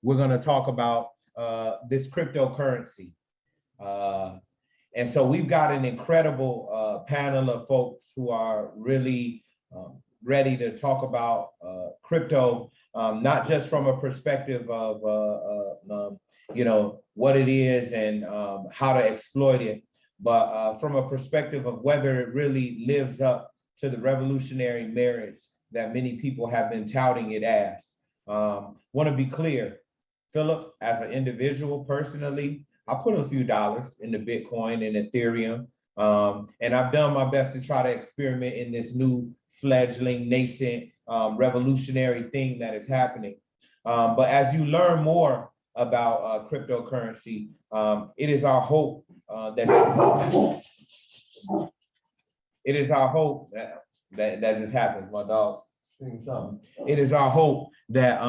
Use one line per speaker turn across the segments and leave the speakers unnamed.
we're going to talk about this cryptocurrency. And so we've got an incredible panel of folks who are really ready to talk about crypto, not just from a perspective of what it is and how to exploit it, but from a perspective of whether it really lives up to the revolutionary merits that many people have been touting it as. Want to be clear, Philip, as an individual, personally, I put a few dollars into Bitcoin and Ethereum, and I've done my best to try to experiment in this new fledgling, nascent, revolutionary thing that is happening. But as you learn more about cryptocurrency, it is our hope that it is our hope that just happens. My dog's saying something. It is our hope that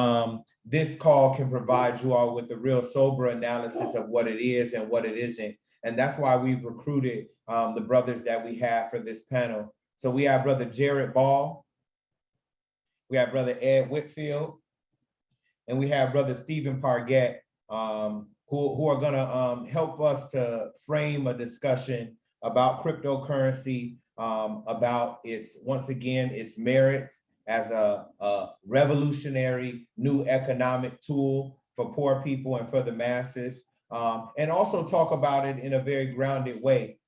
this call can provide you all with a real sober analysis of what it is and what it isn't. And that's why we've recruited the brothers that we have for this panel. So we have Brother Jared Ball, we have Brother Ed Whitefield, and we have Brother Stephen Pargett, who are gonna help us to frame a discussion about cryptocurrency, about its, once again, its merits as a revolutionary new economic tool for poor people and for the masses, and also talk about it in a very grounded way.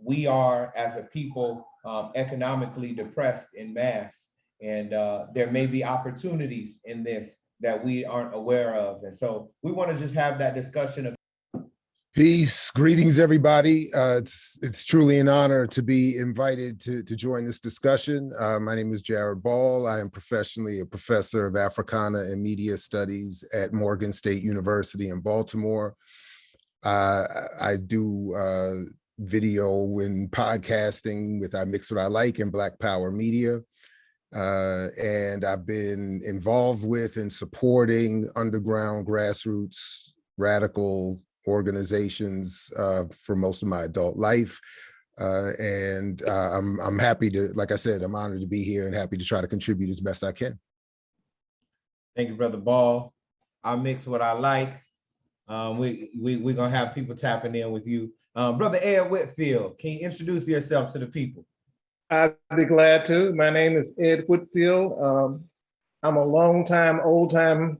We are, as a people, economically depressed in mass, and there may be opportunities in this that we aren't aware of. And so we want to just have that discussion of
peace. Greetings, everybody. It's truly an honor to be invited to join this discussion. My name is Jared Ball. I am professionally a professor of Africana and Media Studies at Morgan State University in Baltimore. I do video and podcasting with I Mix What I Like and Black Power Media. And I've been involved with and supporting underground grassroots radical organizations for most of my adult life. I'm happy to, like I said, I'm honored to be here and happy to try to contribute as best I can.
Thank you, Brother Ball. I Mix What I Like. We're gonna have people tapping in with you. Brother Ed Whitefield, can you introduce yourself to the people?
I'd be glad to. My name is Ed Whitefield. I'm a long-time, old-time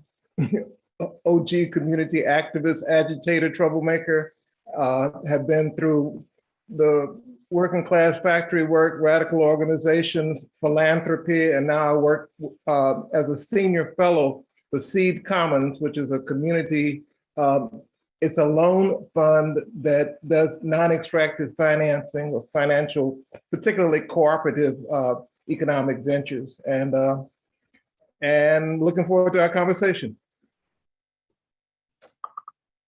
OG community activist, agitator, troublemaker. Have been through the working class factory work, radical organizations, philanthropy, and now I work as a senior fellow for Seed Commons, which is a community, it's a loan fund that does non-extractive financing of financial, particularly cooperative economic ventures. And looking forward to our conversation.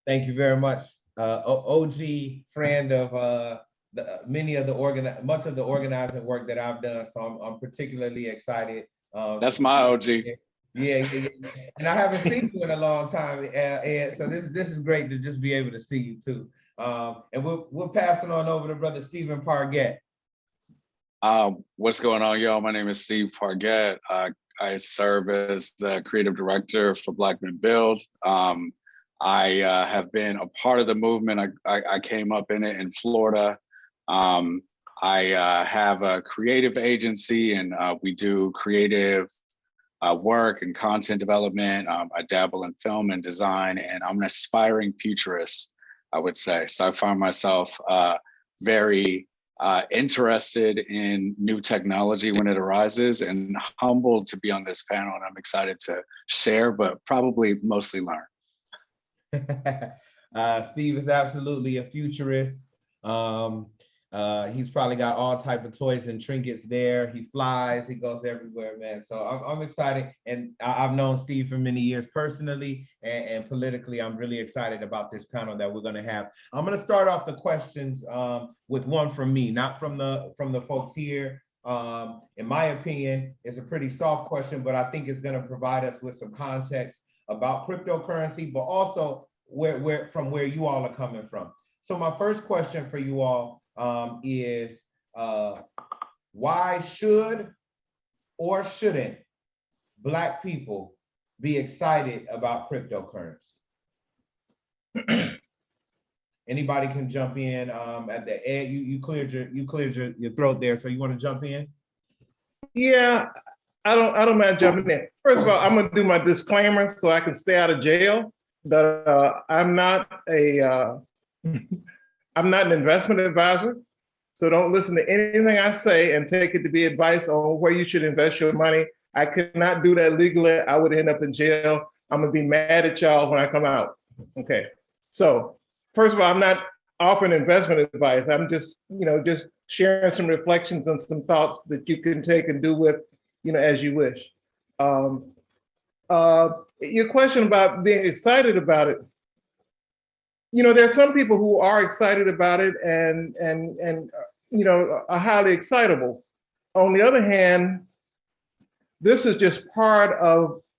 Thank you very much. OG friend of much of the organizing work that I've done. So I'm particularly excited.
That's my OG.
Yeah. And I haven't seen you in a long time, Ed. So this is great to just be able to see you too. And we'll pass it on over to Brother Stephen Pargett.
What's going on, y'all? My name is Steve Pargett. I serve as the creative director for Black Men Build. I have been a part of the movement. I came up in it in Florida. I have a creative agency, and we do creative work and content development. I dabble in film and design, and I'm an aspiring futurist, I would say. So I find myself very interested in new technology when it arises, and humbled to be on this panel. And I'm excited to share, but probably mostly learn.
Steve is absolutely a futurist. He's probably got all type of toys and trinkets there. He flies, he goes everywhere, man. So I'm excited. And I've known Steve for many years personally and politically. I'm really excited about this panel that we're gonna have. I'm gonna start off the questions with one from me, not from the folks here. In my opinion, it's a pretty soft question, but I think it's gonna provide us with some context about cryptocurrency, but also from where you all are coming from. So my first question for you all is why should or shouldn't Black people be excited about cryptocurrency? Anybody can jump in at the end. You cleared your throat there, so you want to jump in?
Yeah, I don't mind jumping in. First of all, I'm gonna do my disclaimer so I can stay out of jail. That I'm not an investment advisor, so don't listen to anything I say and take it to be advice on where you should invest your money. I cannot do that legally. I would end up in jail. I'm gonna be mad at y'all when I come out. Okay, so first of all, I'm not offering investment advice. I'm just sharing some reflections and some thoughts that you can take and do with, as you wish. Your question about being excited about it, there's some people who are excited about it and are highly excitable. On the other hand, this is just part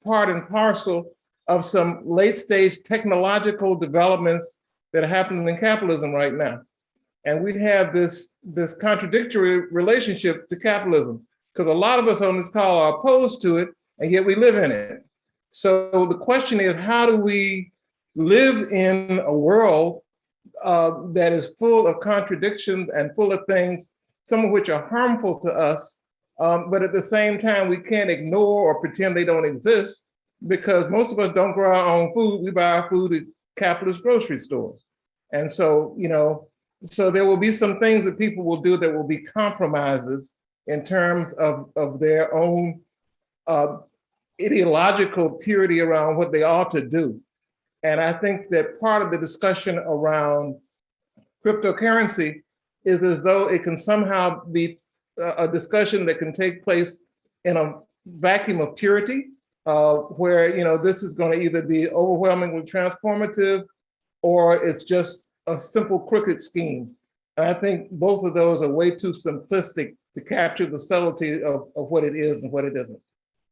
and parcel of some late stage technological developments that are happening in capitalism right now. And we have this contradictory relationship to capitalism, because a lot of us on this call are opposed to it, and yet we live in it. So the question is, how do we live in a world that is full of contradictions and full of things, some of which are harmful to us, but at the same time, we can't ignore or pretend they don't exist, because most of us don't grow our own food. We buy our food at capitalist grocery stores. And so, so there will be some things that people will do that will be compromises in terms of their own ideological purity around what they ought to do. And I think that part of the discussion around cryptocurrency is as though it can somehow be a discussion that can take place in a vacuum of purity, where this is going to either be overwhelmingly transformative or it's just a simple crooked scheme. And I think both of those are way too simplistic to capture the subtlety of what it is and what it isn't.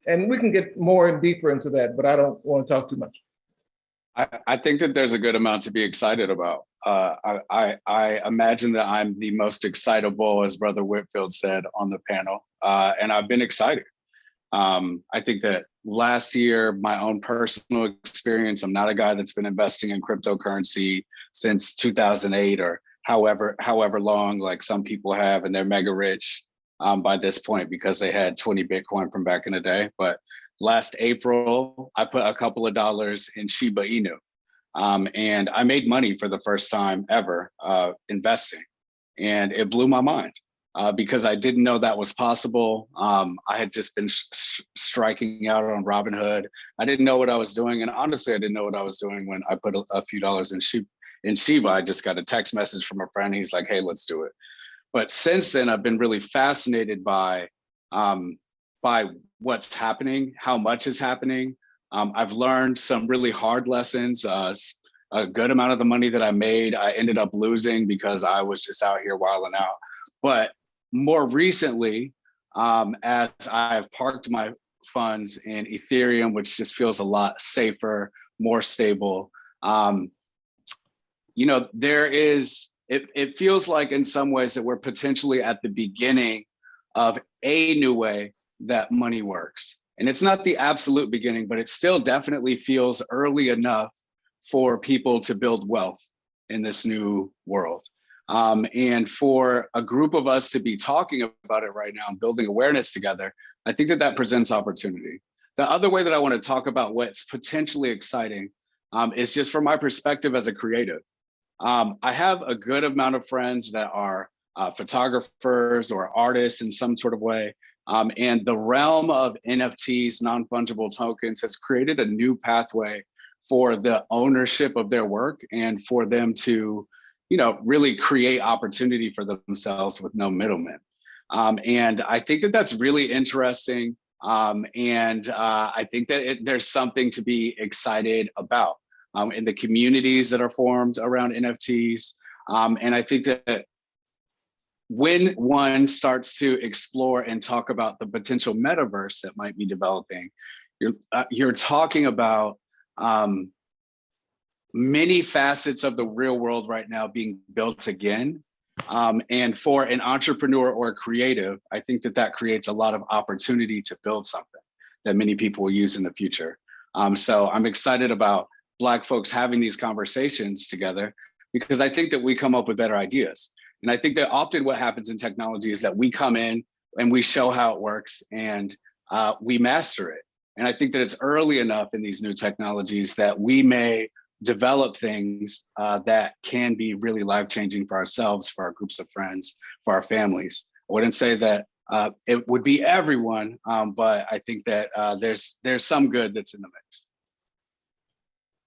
And we can get more and deeper into that, but I don't want to talk too much.
I think that there's a good amount to be excited about. I imagine that I'm the most excitable, as Brother Whitefield said, on the panel, and I've been excited. I think that last year, my own personal experience, I'm not a guy that's been investing in cryptocurrency since 2008 or however long, like some people have, and they're mega rich by this point because they had 20 Bitcoin from back in the day. But last April, I put a couple of dollars in Shiba Inu, and I made money for the first time ever investing, and it blew my mind. Because I didn't know that was possible. I had just been striking out on Robinhood. I didn't know what I was doing. And honestly, I didn't know what I was doing when I put a few dollars in Shiba. I just got a text message from a friend. He's like, hey, let's do it. But since then, I've been really fascinated by what's happening, how much is happening. I've learned some really hard lessons. A good amount of the money that I made, I ended up losing because I was just out here wilding out. But more recently, as I've parked my funds in Ethereum, which just feels a lot safer, more stable, it feels like in some ways that we're potentially at the beginning of a new way that money works. And it's not the absolute beginning, but it still definitely feels early enough for people to build wealth in this new world. And for a group of us to be talking about it right now and building awareness together, I think that presents opportunity. The other way that I want to talk about what's potentially exciting is just from my perspective as a creative. I have a good amount of friends that are photographers or artists in some sort of way. And the realm of NFTs, non-fungible tokens, has created a new pathway for the ownership of their work and for them to really create opportunity for themselves with no middlemen. And I think that's really interesting. And I think that there's something to be excited about in the communities that are formed around NFTs. And I think that when one starts to explore and talk about the potential metaverse that might be developing, you're talking about many facets of the real world right now being built again. And for an entrepreneur or a creative, I think that creates a lot of opportunity to build something that many people will use in the future. So I'm excited about Black folks having these conversations together, because I think that we come up with better ideas. And I think that often what happens in technology is that we come in and we show how it works and we master it. And I think that it's early enough in these new technologies that we may develop things that can be really life-changing for ourselves, for our groups of friends, for our families. I wouldn't say that it would be everyone, but I think that there's some good that's in the mix.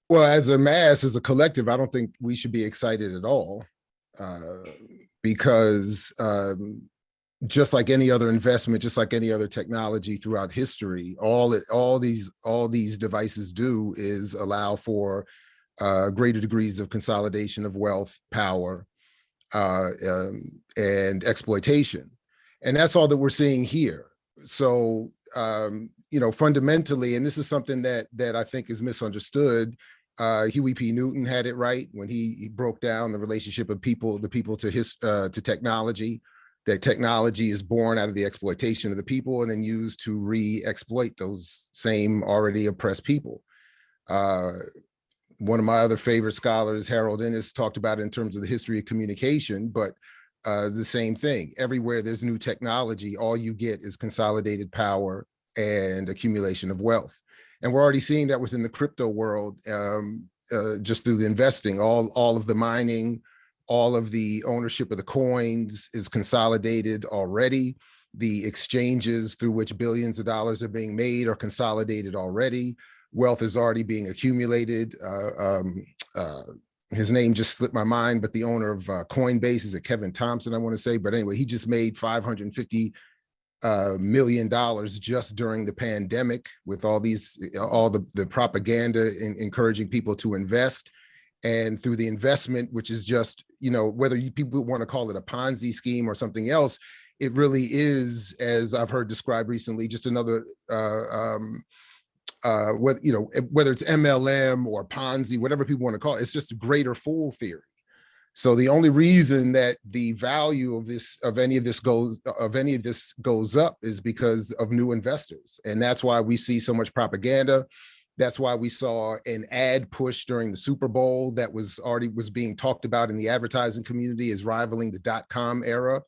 Well, as a mass, as a collective, I don't think we should be excited at all, because just like any other investment, just like any other technology throughout history, all these devices do is allow for greater degrees of consolidation of wealth, power, and exploitation. And that's all that we're seeing here. So, fundamentally, and this is something that I think is misunderstood, Huey P. Newton had it right when he broke down the relationship of the people to technology, that technology is born out of the exploitation of the people and then used to re-exploit those same already oppressed people. One of my other favorite scholars, Harold Innis, talked about it in terms of the history of communication, but the same thing. Everywhere there's new technology, all you get is consolidated power and accumulation of wealth. And we're already seeing that within the crypto world, just through the investing. All of the mining, all of the ownership of the coins is consolidated already. The exchanges through which billions of dollars are being made are consolidated already. Wealth is already being accumulated. His name just slipped my mind, but the owner of Coinbase is Kevin Thompson, I want to say. But anyway, he just made $550 million just during the pandemic with all the propaganda encouraging people to invest. And through the investment, which is just, whether people want to call it a Ponzi scheme or something else, it really is, as I've heard described recently, just another whether it's MLM or Ponzi, whatever people want to call it, it's just a greater fool theory. So the only reason that the value of any of this goes up is because of new investors. And that's why we see so much propaganda. That's why we saw an ad push during the Super Bowl that was being talked about in the advertising community as rivaling the .com era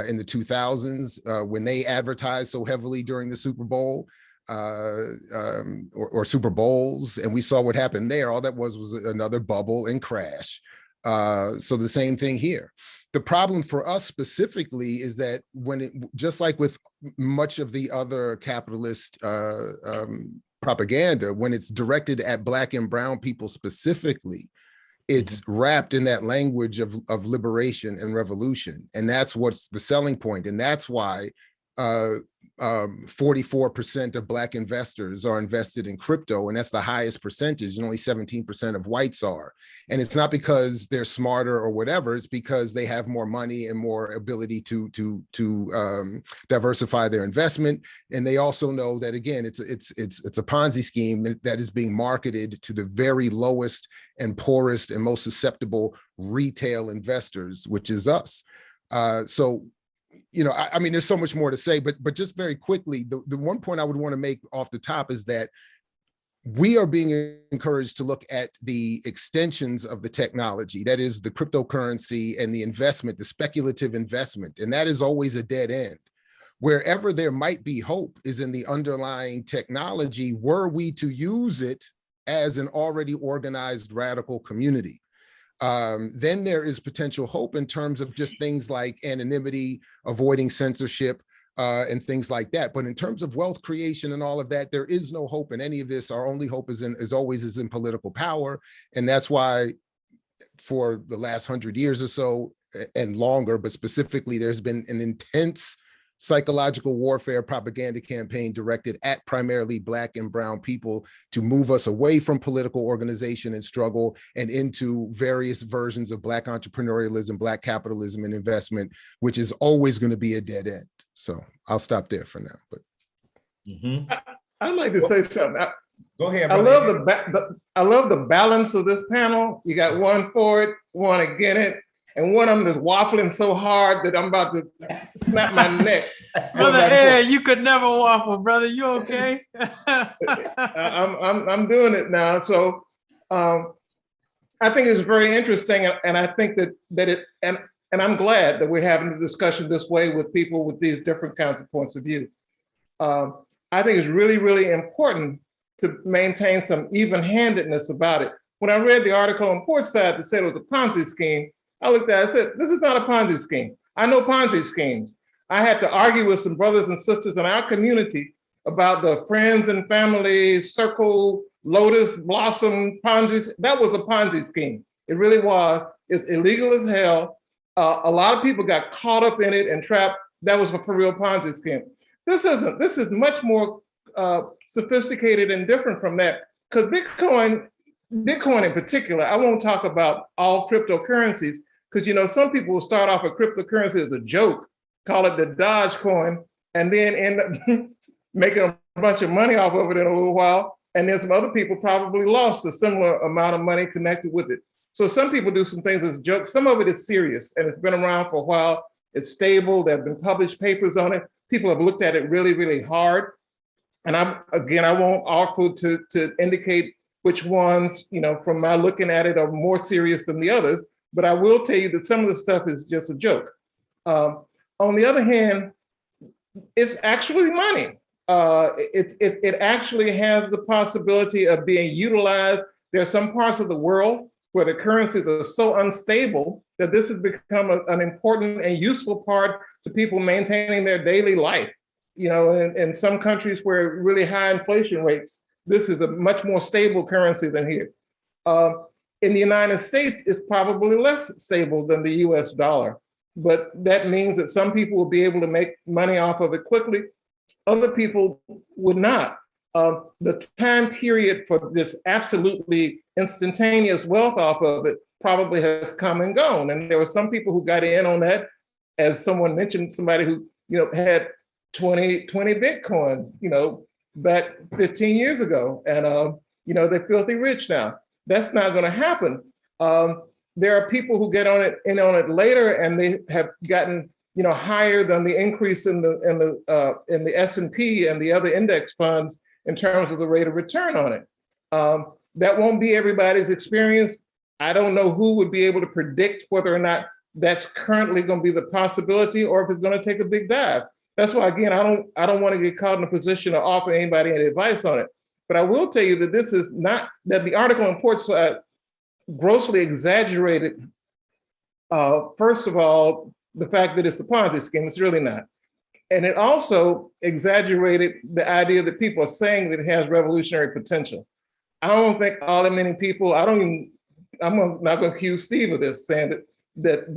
in the 2000s, when they advertised so heavily during the Super Bowl. Or Super Bowls, and we saw what happened there. All that was another bubble and crash. So the same thing here. The problem for us specifically is that just like with much of the other capitalist propaganda, when it's directed at Black and brown people specifically, it's wrapped in that language of liberation and revolution. And that's what's the selling point. And that's why 44% of Black investors are invested in crypto, and that's the highest percentage, and only 17% of whites are. And it's not because they're smarter or whatever, it's because they have more money and more ability to diversify their investment. And they also know that, again, it's a Ponzi scheme that is being marketed to the very lowest and poorest and most susceptible retail investors, which is us. I mean, there's so much more to say, but just very quickly, the one point I would want to make off the top is that we are being encouraged to look at the extensions of the technology, that is the cryptocurrency and the investment, the speculative investment, and that is always a dead end. Wherever there might be hope is in the underlying technology, were we to use it as an already organized radical community. Then there is potential hope in terms of just things like anonymity, avoiding censorship, and things like that. But in terms of wealth creation and all of that, there is no hope in any of this. Our only hope is always in political power. And that's why for the last 100 years or so and longer, but specifically, there's been an intense psychological warfare propaganda campaign directed at primarily Black and brown people to move us away from political organization and struggle and into various versions of Black entrepreneurialism, Black capitalism and investment, which is always going to be a dead end. So I'll stop there for now. But
I'd like to say something.
Go ahead.
I love the balance of this panel. You got one for it, one against it, and one of them is waffling so hard that I'm about to snap my neck.
Brother Ed, you could never waffle, brother. You okay?
I'm doing it now. So I think it's very interesting, and I think and I'm glad that we're having the discussion this way with people with these different kinds of points of view. I think it's really, really important to maintain some even-handedness about it. When I read the article on Portside that said it was a Ponzi scheme, I looked at it and said, this is not a Ponzi scheme. I know Ponzi schemes. I had to argue with some brothers and sisters in our community about the friends and family circle, lotus blossom Ponzi. That was a Ponzi scheme. It really was. It's illegal as hell. A lot of people got caught up in it and trapped. That was a for real Ponzi scheme. This isn't. This is much more sophisticated and different from that. Because Bitcoin in particular, I won't talk about all cryptocurrencies, because some people will start off a cryptocurrency as a joke, call it the Dodge coin, and then end up making a bunch of money off of it in a little while. And then some other people probably lost a similar amount of money connected with it. So some people do some things as jokes. Some of it is serious, and it's been around for a while. It's stable. There have been published papers on it. People have looked at it really, really hard. And I won't offer to indicate which ones, from my looking at it, are more serious than the others. But I will tell you that some of the stuff is just a joke. On the other hand, it's actually money. It actually has the possibility of being utilized. There are some parts of the world where the currencies are so unstable that this has become an important and useful part to people maintaining their daily life. In some countries where really high inflation rates, this is a much more stable currency than here. In the United States, it's probably less stable than the US dollar, but that means that some people will be able to make money off of it quickly. Other people would not. The time period for this absolutely instantaneous wealth off of it probably has come and gone. And there were some people who got in on that, as someone mentioned, somebody who had 20 Bitcoin, back 15 years ago, and they're filthy rich now. That's not going to happen. There are people who get on it later, and they have gotten higher than the increase in the S&P and the other index funds in terms of the rate of return on it. That won't be everybody's experience. I don't know who would be able to predict whether or not that's currently going to be the possibility, or if it's going to take a big dive. That's why, again, I don't want to get caught in a position to offer anybody any advice on it. But I will tell you that this is not, that the article in Portside grossly exaggerated, first of all, the fact that it's a Ponzi scheme. It's really not. And it also exaggerated the idea that people are saying that it has revolutionary potential. I don't think all that many people, I'm not going to accuse Steve of this, saying that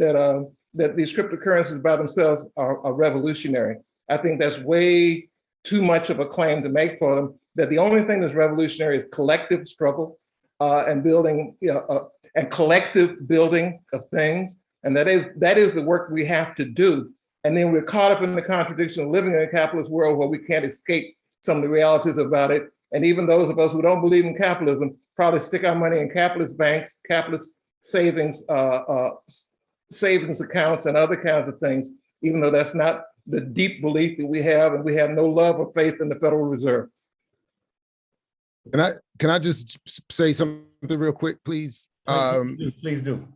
these cryptocurrencies by themselves are revolutionary. I think that's way too much of a claim to make for them, that the only thing that's revolutionary is collective struggle and building, and collective building of things. And that is the work we have to do. And then we're caught up in the contradiction of living in a capitalist world where we can't escape some of the realities about it. And even those of us who don't believe in capitalism probably stick our money in capitalist banks, capitalist savings, savings accounts, and other kinds of things, even though that's not the deep belief that we have, and we have no love or faith in the Federal Reserve.
Can I just say something real quick, please?
Please do.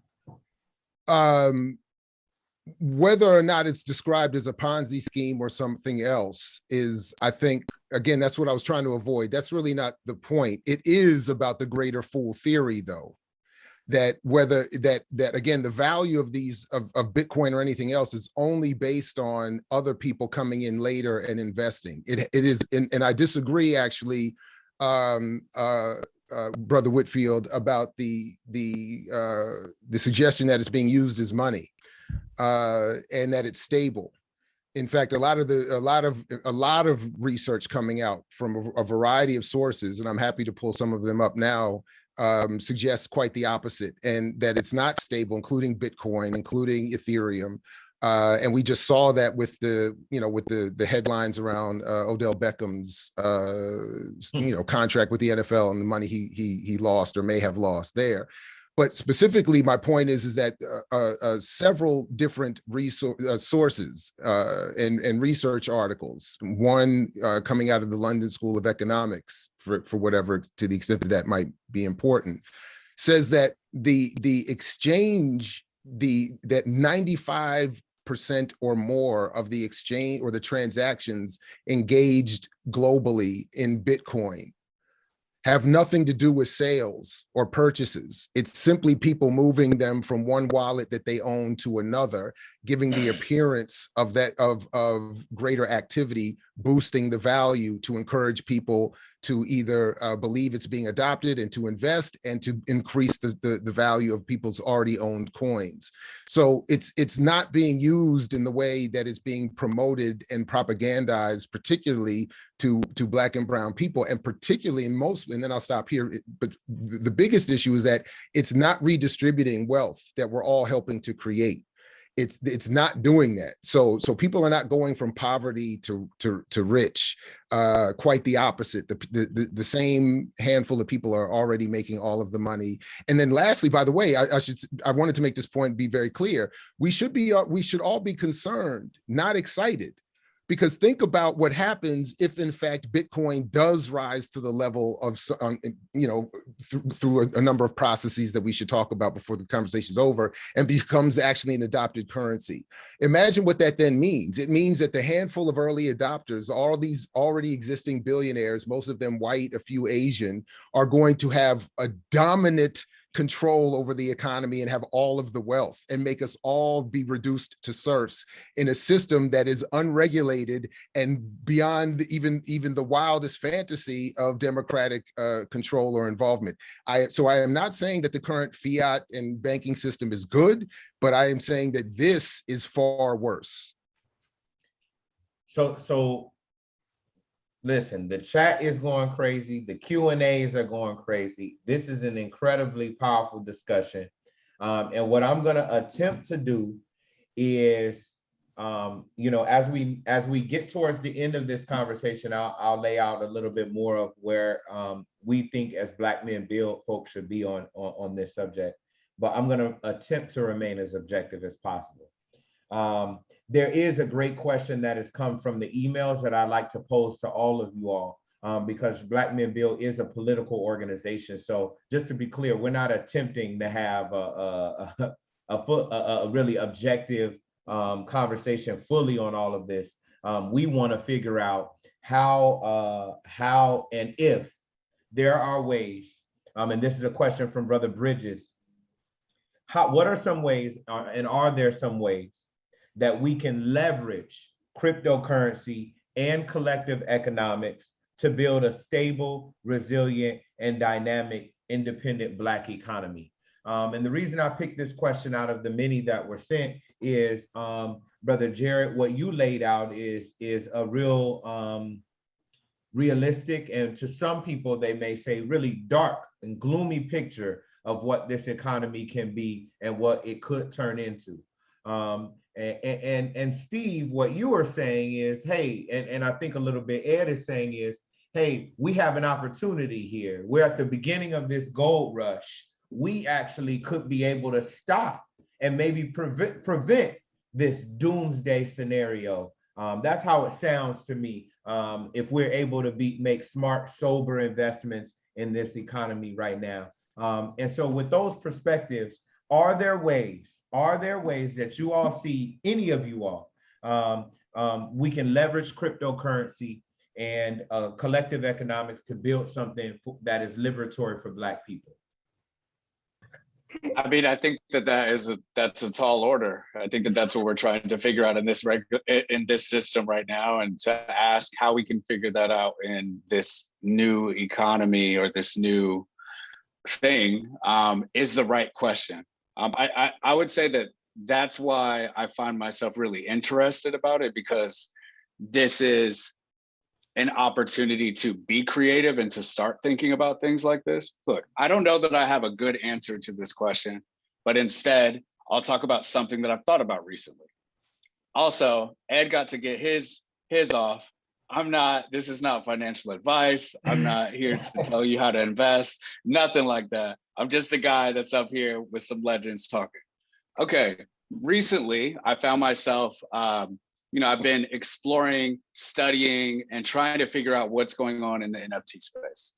Whether or not it's described as a Ponzi scheme or something else is, I think, again, that's what I was trying to avoid. That's really not the point. It is about the greater fool theory, though, that whether that again, the value of these of Bitcoin or anything else is only based on other people coming in later and investing. It is, and I disagree actually, Brother Whitefield, about the suggestion that it's being used as money. And that it's stable. In fact, a lot of research coming out from a variety of sources, and I'm happy to pull some of them up now, suggests quite the opposite, and that it's not stable, including Bitcoin, including Ethereum. And we just saw that with the headlines around Odell Beckham's contract with the NFL and the money he lost or may have lost there. But specifically, my point is that several different sources and research articles, one coming out of the London School of Economics, for whatever, to the extent that that might be important, says that the exchange, that 95% or more of the exchange or the transactions engaged globally in Bitcoin have nothing to do with sales or purchases. It's simply people moving them from one wallet that they own to another, giving the appearance of that of greater activity, boosting the value to encourage people to either believe it's being adopted and to invest and to increase the value of people's already owned coins. So it's not being used in the way that it's being promoted and propagandized, particularly to Black and brown people, and particularly in most, and then I'll stop here, but the biggest issue is that it's not redistributing wealth that we're all helping to create. It's not doing that. So people are not going from poverty to rich. Quite the opposite. The same handful of people are already making all of the money. And then lastly, by the way, I wanted to make this point and be very clear. We should all be concerned, not excited. Because think about what happens if, in fact, Bitcoin does rise to the level of, through a number of processes that we should talk about before the conversation is over, and becomes actually an adopted currency. Imagine what that then means. It means that the handful of early adopters, all these already existing billionaires, most of them white, a few Asian, are going to have a dominant control over the economy and have all of the wealth and make us all be reduced to serfs in a system that is unregulated and beyond even the wildest fantasy of democratic control or involvement. So I am not saying that the current fiat and banking system is good, but I am saying that this is far worse.
So listen, the chat is going crazy. The Q&As are going crazy. This is an incredibly powerful discussion. And what I'm going to attempt to do is, as we get towards the end of this conversation, I'll lay out a little bit more of where we think as Black Men Build folks should be on this subject. But I'm going to attempt to remain as objective as possible. There is a great question that has come from the emails that I'd like to pose to all of you all, because Black Men Build is a political organization. So just to be clear, we're not attempting to have a really objective conversation fully on all of this. We want to figure out how and if there are ways, and this is a question from Brother Bridges, what are some ways, and are there some ways that we can leverage cryptocurrency and collective economics to build a stable, resilient, and dynamic, independent Black economy? And the reason I picked this question out of the many that were sent is, Brother Jared, what you laid out is a real realistic, and to some people, they may say really dark and gloomy picture of what this economy can be and what it could turn into. And Steve, what you are saying is, hey, and I think a little bit Ed is saying is, hey, we have an opportunity here. We're at the beginning of this gold rush. We actually could be able to stop and maybe prevent this doomsday scenario. That's how it sounds to me. If we're able to make smart, sober investments in this economy right now. And so with those perspectives, are there ways that you all see, any of you all, we can leverage cryptocurrency and collective economics to build something that is liberatory for Black people?
I mean, I think that's a tall order. I think that's what we're trying to figure out in this system right now, and to ask how we can figure that out in this new economy or this new thing is the right question. I would say that's why I find myself really interested about it, because this is an opportunity to be creative and to start thinking about things like this. Look, I don't know that I have a good answer to this question, but instead I'll talk about something that I've thought about recently. Also, Ed got to get his off. This is not financial advice. I'm not here to tell you how to invest, nothing like that. I'm just a guy that's up here with some legends talking. Okay, recently I found myself, I've been exploring, studying, and trying to figure out what's going on in the NFT space,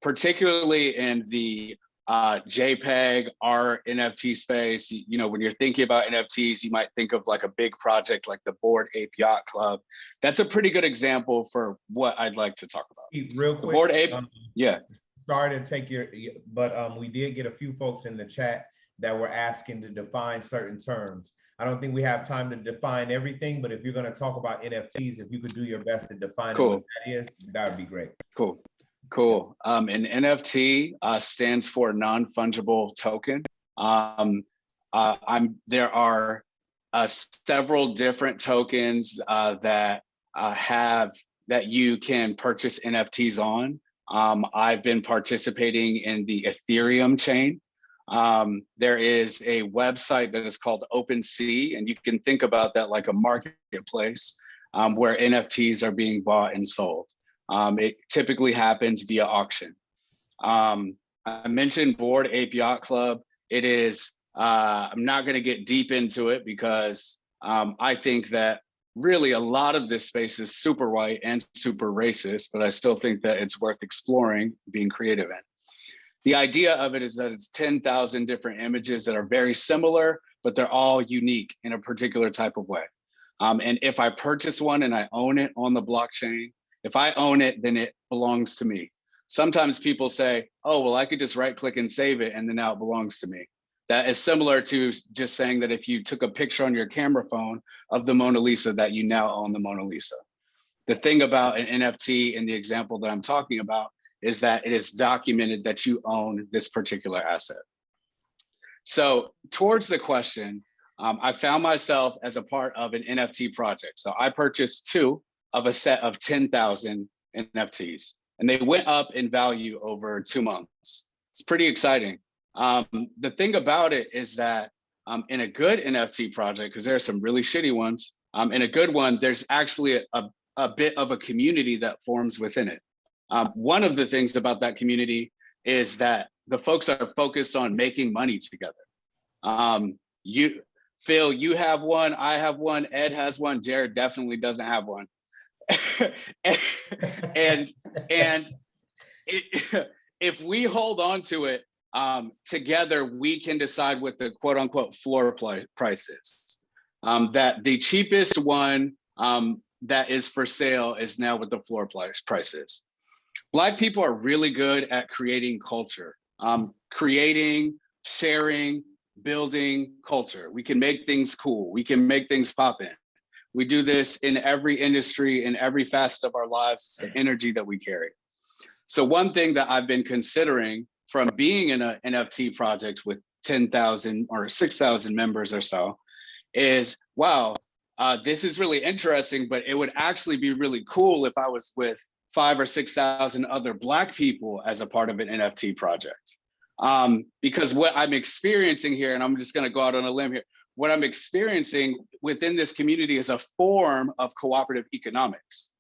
particularly in the JPEG art NFT space. When you're thinking about NFTs, you might think of like a big project like the Bored Ape Yacht Club. That's a pretty good example for what I'd like to talk about.
Real quick,
the Bored Ape, yeah.
Sorry to take but we did get a few folks in the chat that were asking to define certain terms. I don't think we have time to define everything, but if you're going to talk about NFTs, if you could do your best to define what that is, that would be great.
Cool. An NFT stands for non-fungible token. There are several different tokens that you can purchase NFTs on. I've been participating in the Ethereum chain. There is a website that is called OpenSea, and you can think about that like a marketplace where NFTs are being bought and sold. It typically happens via auction. I mentioned Bored Ape Yacht Club. It is, I'm not going to get deep into it because I think that really a lot of this space is super white and super racist, but I still think that it's worth exploring, being creative in. The idea of it is that it's 10,000 different images that are very similar, but they're all unique in a particular type of way. And if I purchase one and I own it on the blockchain, if I own it, then it belongs to me. Sometimes people say, oh, well, I could just right click and save it and then now it belongs to me. That is similar to just saying that if you took a picture on your camera phone of the Mona Lisa, that you now own the Mona Lisa. The thing about an NFT in the example that I'm talking about is that it is documented that you own this particular asset. So towards the question, I found myself as a part of an NFT project. So I purchased 2 of a set of 10,000 NFTs, and they went up in value over 2 months. It's pretty exciting. The thing about it is that in a good NFT project, because there are some really shitty ones, in a good one, there's actually a bit of a community that forms within it. One of the things about that community is that the folks are focused on making money together. Phil, you have one, I have one, Ed has one, Jared definitely doesn't have one. and if we hold on to it together, we can decide what the quote unquote floor price is. That the cheapest one that is for sale is now what the floor price is. Black people are really good at creating culture, creating, sharing, building culture. We can make things cool. We can make things pop in. We do this in every industry, in every facet of our lives. It's the energy that we carry. So one thing that I've been considering from being in an NFT project with 10,000 or 6,000 members or so is, wow, this is really interesting, but it would actually be really cool if I was with 5,000 or 6,000 other Black people as a part of an NFT project. Because what I'm experiencing here, and I'm just gonna go out on a limb here, what I'm experiencing within this community is a form of cooperative economics.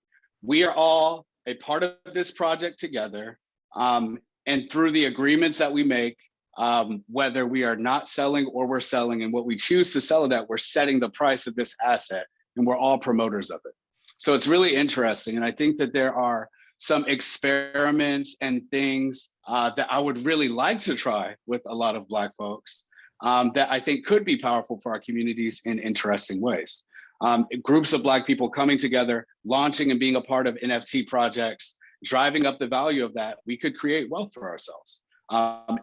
We are all a part of this project together, and through the agreements that we make, whether we are not selling or we're selling, and what we choose to sell it at, we're setting the price of this asset, and we're all promoters of it. So it's really interesting, and I think that there are some experiments and things that I would really like to try with a lot of Black folks that I think could be powerful for our communities in interesting ways. Groups of Black people coming together, launching and being a part of NFT projects, driving up the value of that, we could create wealth for ourselves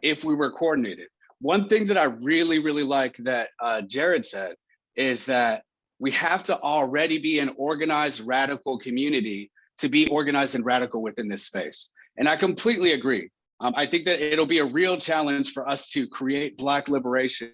if we were coordinated. One thing that I really, really like that Jared said is that we have to already be an organized, radical community to be organized and radical within this space. And I completely agree. I think that it'll be a real challenge for us to create Black liberation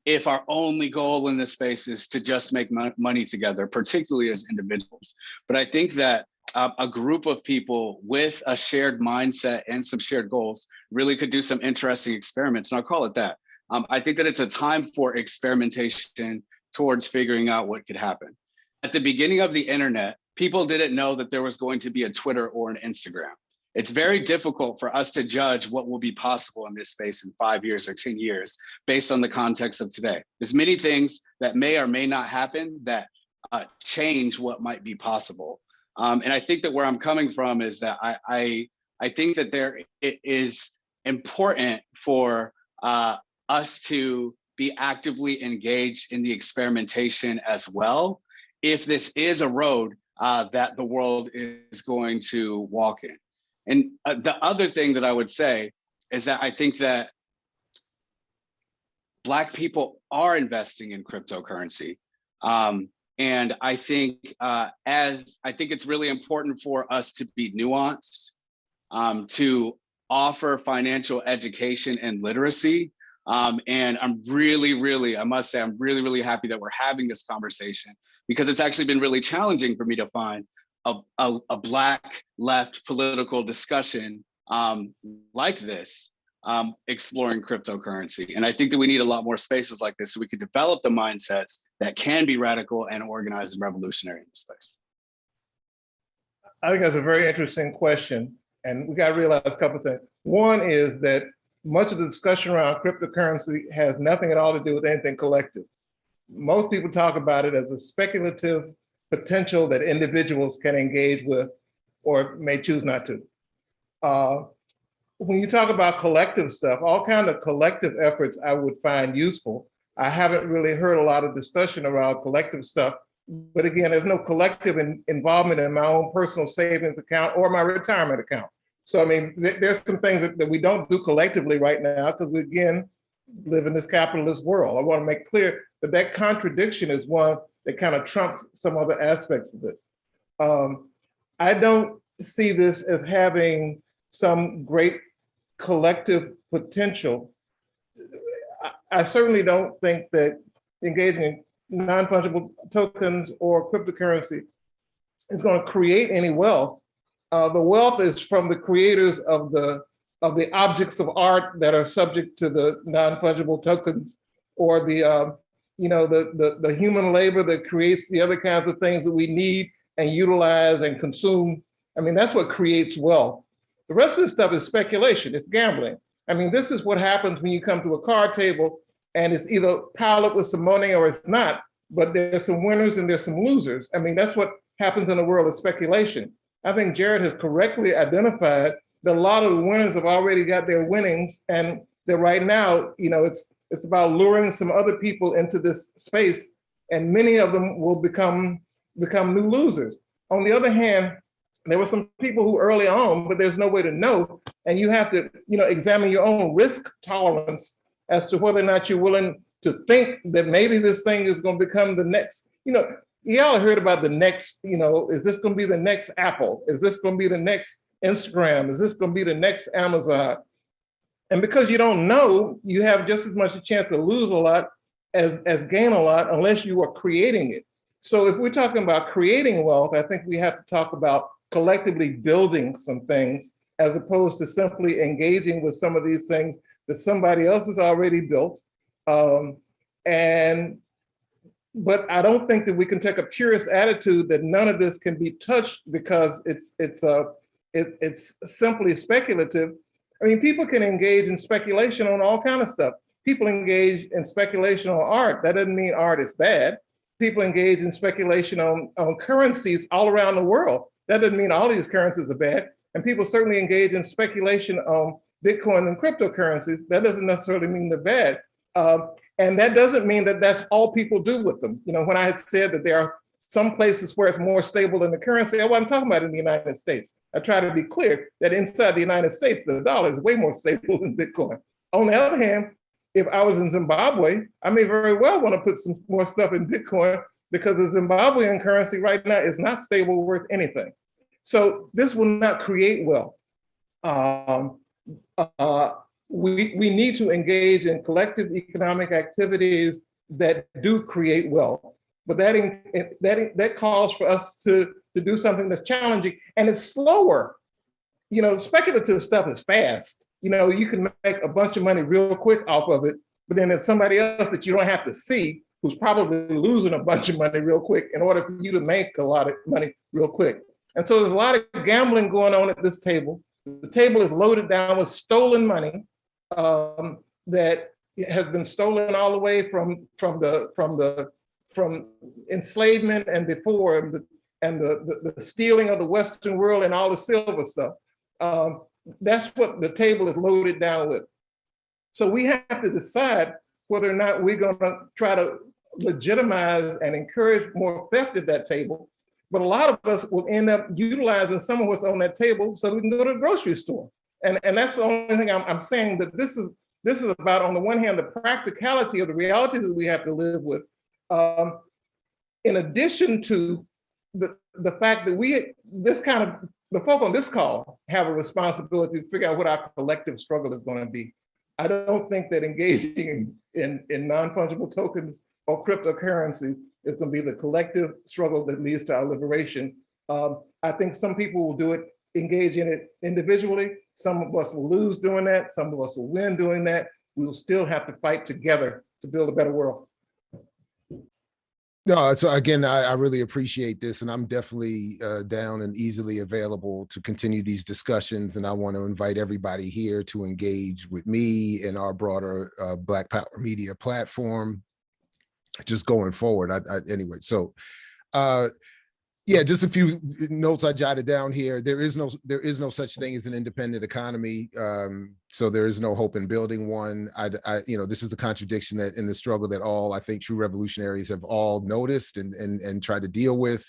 if our only goal in this space is to just make money together, particularly as individuals. But I think that a group of people with a shared mindset and some shared goals really could do some interesting experiments, and I'll call it that. I think that it's a time for experimentation towards figuring out what could happen. At the beginning of the internet, people didn't know that there was going to be a Twitter or an Instagram. It's very difficult for us to judge what will be possible in this space in 5 years or 10 years based on the context of today. There's many things that may or may not happen that change what might be possible. And I think that where I'm coming from is that I think that it is important for us to be actively engaged in the experimentation as well, if this is a road that the world is going to walk in. And the other thing that I would say is that I think that Black people are investing in cryptocurrency. And I think it's really important for us to be nuanced, to offer financial education and literacy. And I'm really, I must say, I'm really happy that we're having this conversation, because it's actually been really challenging for me to find a Black left political discussion like this, exploring cryptocurrency. And I think that we need a lot more spaces like this so we can develop the mindsets that can be radical and organized and revolutionary in this space.
I think that's a very interesting question. And we got to realize a couple of things. One is that much of the discussion around cryptocurrency has nothing at all to do with anything collective. Most people talk about it as a speculative potential that individuals can engage with or may choose not to. When you talk about collective stuff, all kinds of collective efforts I would find useful. I haven't really heard a lot of discussion around collective stuff, but again, there's no collective involvement in my own personal savings account or my retirement account. So, I mean, there's some things that we don't do collectively right now because we, again, live in this capitalist world. I want to make clear that that contradiction is one that kind of trumps some other aspects of this. I don't see this as having some great collective potential. I certainly don't think that engaging in non-fungible tokens or cryptocurrency is going to create any wealth. The wealth is from the creators of the objects of art that are subject to the non-fungible tokens, or the human labor that creates the other kinds of things that we need and utilize and consume. I mean, that's what creates wealth. The rest of this stuff is speculation, it's gambling. I mean, this is what happens when you come to a card table and it's either piled up with some money or it's not, but there's some winners and there's some losers. I mean, that's what happens in the world of speculation. I think Jared has correctly identified that a lot of the winners have already got their winnings, and that right now, it's about luring some other people into this space, and many of them will become new losers. On the other hand, there were some people who early on, but there's no way to know, and you have to, examine your own risk tolerance as to whether or not you're willing to think that maybe this thing is going to become the next, y'all heard about the next, is this going to be the next Apple? Is this going to be the next Instagram? Is this going to be the next Amazon? And because you don't know, you have just as much a chance to lose a lot as gain a lot, unless you are creating it. So if we're talking about creating wealth, I think we have to talk about collectively building some things, as opposed to simply engaging with some of these things that somebody else has already built. But I don't think that we can take a purist attitude that none of this can be touched because it's simply speculative. I mean, people can engage in speculation on all kinds of stuff. People engage in speculation on art. That doesn't mean art is bad. People engage in speculation on currencies all around the world. That doesn't mean all these currencies are bad. And people certainly engage in speculation on Bitcoin and cryptocurrencies. That doesn't necessarily mean they're bad. And that doesn't mean that that's all people do with them. When I had said that there are some places where it's more stable than the currency, I wasn't talking about in the United States. I try to be clear that inside the United States, the dollar is way more stable than Bitcoin. On the other hand, if I was in Zimbabwe, I may very well want to put some more stuff in Bitcoin, because the Zimbabwean currency right now is not stable, worth anything. So this will not create wealth. We need to engage in collective economic activities that do create wealth, but that calls for us to do something that's challenging, and it's slower. Speculative stuff is fast. You can make a bunch of money real quick off of it, but then there's somebody else that you don't have to see who's probably losing a bunch of money real quick in order for you to make a lot of money real quick. And so there's a lot of gambling going on at this table. The table is loaded down with stolen money that has been stolen all the way from enslavement and before, and the stealing of the Western world and all the silver stuff. That's what the table is loaded down with. So we have to decide whether or not we're going to try to legitimize and encourage more theft at that table. But a lot of us will end up utilizing some of what's on that table so we can go to the grocery store. And that's the only thing I'm saying, that this is about, on the one hand, the practicality of the realities that we have to live with, in addition to the fact that the folk on this call have a responsibility to figure out what our collective struggle is going to be. I don't think that engaging in non-fungible tokens or cryptocurrency is going to be the collective struggle that leads to our liberation. I think some people will engage in it individually. Some of us will lose doing that. Some of us will win doing that. We will still have to fight together to build a better world.
No, so again, I really appreciate this, and I'm definitely down and easily available to continue these discussions. And I want to invite everybody here to engage with me and our broader Black Power Media platform, just going forward. Anyway, so yeah, just a few notes I jotted down here. There is no such thing as an independent economy. So there is no hope in building one. This is the contradiction that in the struggle that all, I think, true revolutionaries have all noticed and tried to deal with.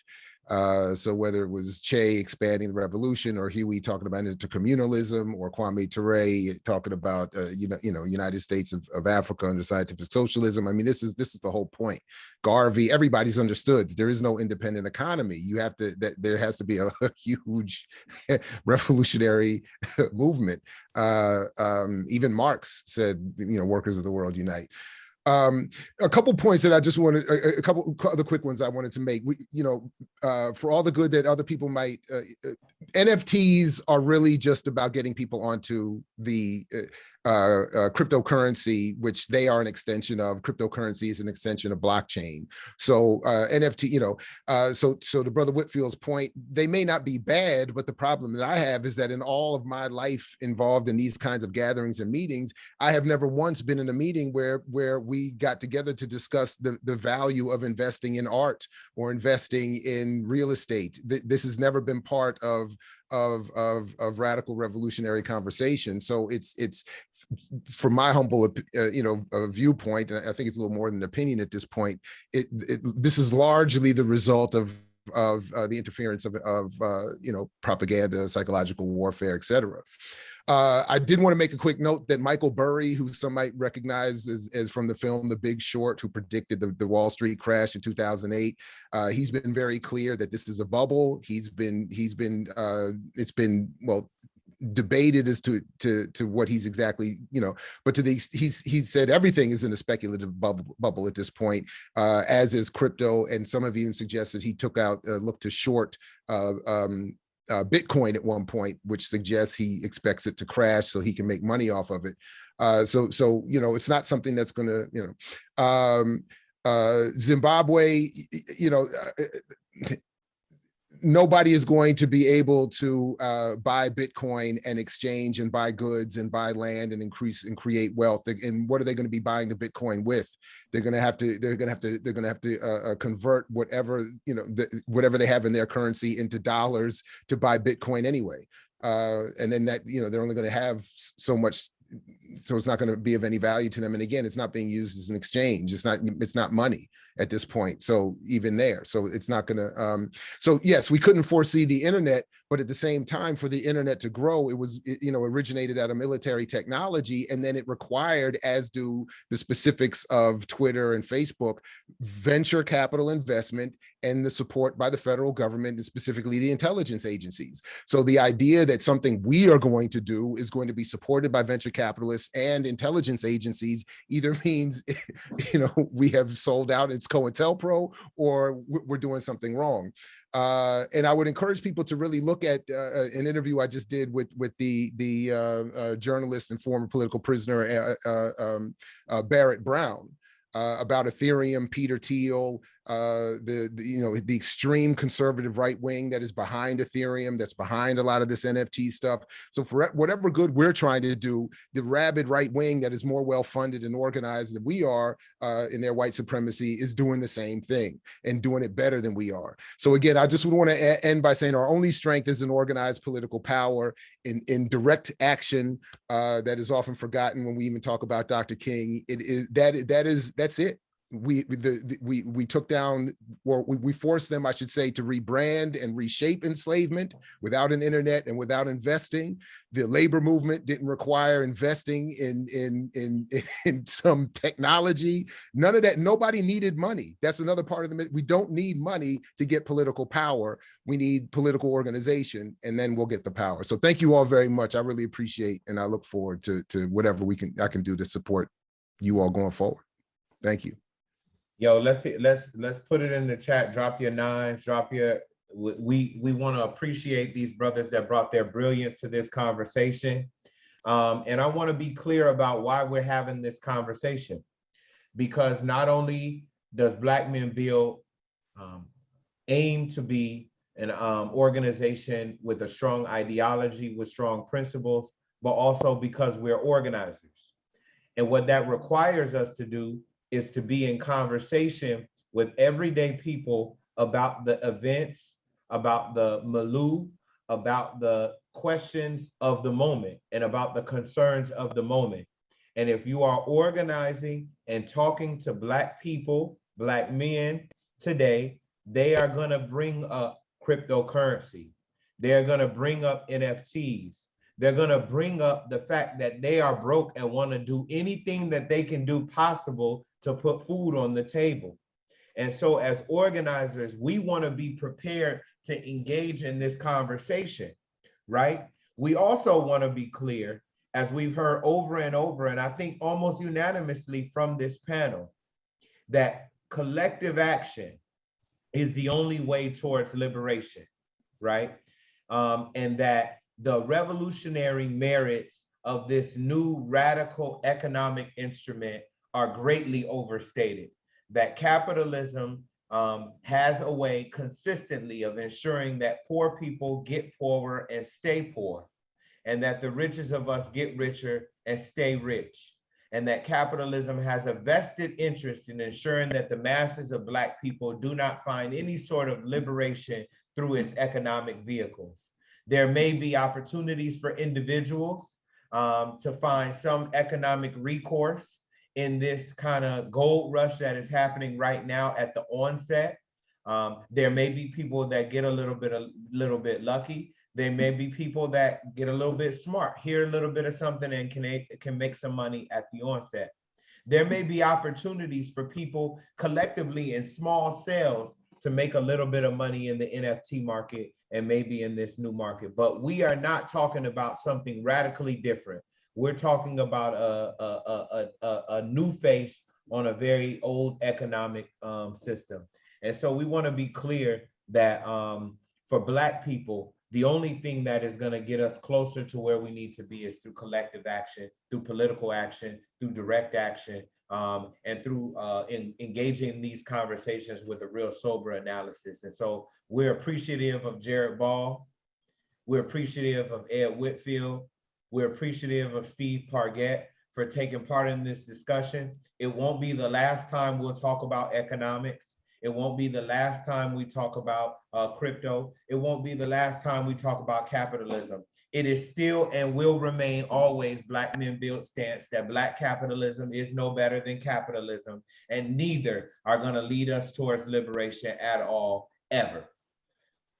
So whether it was Che expanding the revolution, or Huey talking about intercommunalism, or Kwame Ture talking about United States of Africa under scientific socialism. I mean, this is the whole point. Garvey, everybody's understood there is no independent economy. There has to be a huge revolutionary movement. Even Marx said, workers of the world unite. A couple points that I just wanted, a couple other quick ones I wanted to make. For all the good that other people might, NFTs are really just about getting people onto the cryptocurrency, which they are an extension of. Cryptocurrency is an extension of blockchain. So NFT, so to Brother Whitfield's point, they may not be bad, but the problem that I have is that in all of my life involved in these kinds of gatherings and meetings, I have never once been in a meeting where we got together to discuss the value of investing in art or investing in real estate. This has never been part of radical revolutionary conversation. So it's from my humble viewpoint, and I think it's a little more than an opinion at this point, this is largely the result of the interference of propaganda, psychological warfare, et cetera. I did want to make a quick note that Michael Burry, who some might recognize as from the film The Big Short, who predicted the Wall Street crash in 2008, he's been very clear that this is a bubble. It's been debated as to what he's exactly, but he said everything is in a speculative bubble at this point, as is crypto, and some have even suggested he looked to short Bitcoin at one point, which suggests he expects it to crash so he can make money off of it. So it's not something that's going to, Zimbabwe, nobody is going to be able to buy Bitcoin and exchange and buy goods and buy land and increase and create wealth. And what are they going to be buying the Bitcoin with? They're going to have to convert whatever they have in their currency into dollars to buy Bitcoin anyway. And then that, they're only going to have so much. So it's not going to be of any value to them. And again, it's not being used as an exchange. It's not money at this point. So even there, so it's not going to, so yes, we couldn't foresee the internet, but at the same time, for the internet to grow, it was, originated out of military technology. And then it required, as do the specifics of Twitter and Facebook, venture capital investment and the support by the federal government and specifically the intelligence agencies. So the idea that something we are going to do is going to be supported by venture capitalists and intelligence agencies either means, we have sold out, it's COINTELPRO, or we're doing something wrong. And I would encourage people to really look at an interview I just did with the journalist and former political prisoner, Barrett Brown, about Ethereum, Peter Thiel, the extreme conservative right wing that is behind Ethereum, that's behind a lot of this NFT stuff. So for whatever good we're trying to do, the rabid right wing that is more well-funded and organized than we are in their white supremacy is doing the same thing and doing it better than we are. So again, I just would want to end by saying our only strength is an organized political power in direct action that is often forgotten when we even talk about Dr. King. That's it. We took down, or we forced them, I should say, to rebrand and reshape enslavement without an internet and without investing. The labor movement didn't require investing in some technology. None of that. Nobody needed money. That's another part of the. We don't need money to get political power. We need political organization, and then we'll get the power. So thank you all very much. I really appreciate, and I look forward to whatever I can do to support you all going forward. Thank you.
Yo, let's put it in the chat. Drop your nines, drop your, we want to appreciate these brothers that brought their brilliance to this conversation. And I want to be clear about why we're having this conversation, because not only does Black Men Build aim to be an organization with a strong ideology, with strong principles, but also because we're organizers. And what that requires us to do is to be in conversation with everyday people about the events, about the milieu, about the questions of the moment, and about the concerns of the moment. And if you are organizing and talking to Black people, Black men today, they are gonna bring up cryptocurrency. They're gonna bring up NFTs. They're gonna bring up the fact that they are broke and wanna do anything that they can do possible to put food on the table. And so as organizers, we wanna be prepared to engage in this conversation, right? We also wanna be clear, as we've heard over and over, and I think almost unanimously from this panel, that collective action is the only way towards liberation, right? And that the revolutionary merits of this new radical economic instrument are greatly overstated. That capitalism has a way consistently of ensuring that poor people get poorer and stay poor, and that the richest of us get richer and stay rich, and that capitalism has a vested interest in ensuring that the masses of Black people do not find any sort of liberation through its economic vehicles. There may be opportunities for individuals to find some economic recourse in this kind of gold rush that is happening right now at the onset. There may be people that get a little bit lucky. There may be people that get a little bit smart, hear a little bit of something and can make some money at the onset. There may be opportunities for people collectively in small sales to make a little bit of money in the NFT market and maybe in this new market. But we are not talking about something radically different. We're talking about a new face on a very old economic system. And so we want to be clear that for Black people, the only thing that is going to get us closer to where we need to be is through collective action, through political action, through direct action, and through engaging in these conversations with a real sober analysis. And so we're appreciative of Jared Ball. We're appreciative of Ed Whitefield. We're appreciative of Steve Pargett for taking part in this discussion. It won't be the last time we'll talk about economics. It won't be the last time we talk about crypto. It won't be the last time we talk about capitalism. It is still and will remain always Black Men Build stance that Black capitalism is no better than capitalism, and neither are going to lead us towards liberation at all, ever.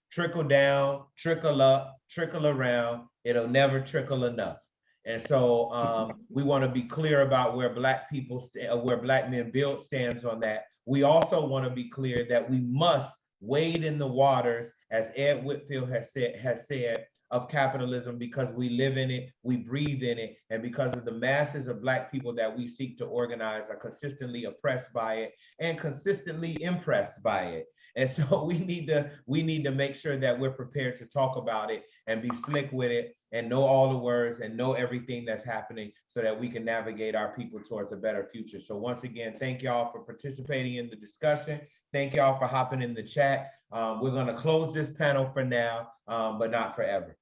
Trickle down, trickle up, trickle around. It'll never trickle enough. And so we want to be clear about where Black people, where Black Men Build stands on that. We also want to be clear that we must wade in the waters, as Ed Whitefield has said, of capitalism, because we live in it, we breathe in it, and because of the masses of Black people that we seek to organize are consistently oppressed by it and consistently impressed by it. And so we need to make sure that we're prepared to talk about it and be slick with it and know all the words and know everything that's happening so that we can navigate our people towards a better future. So once again, thank y'all for participating in the discussion. Thank y'all for hopping in the chat. We're going to close this panel for now, but not forever.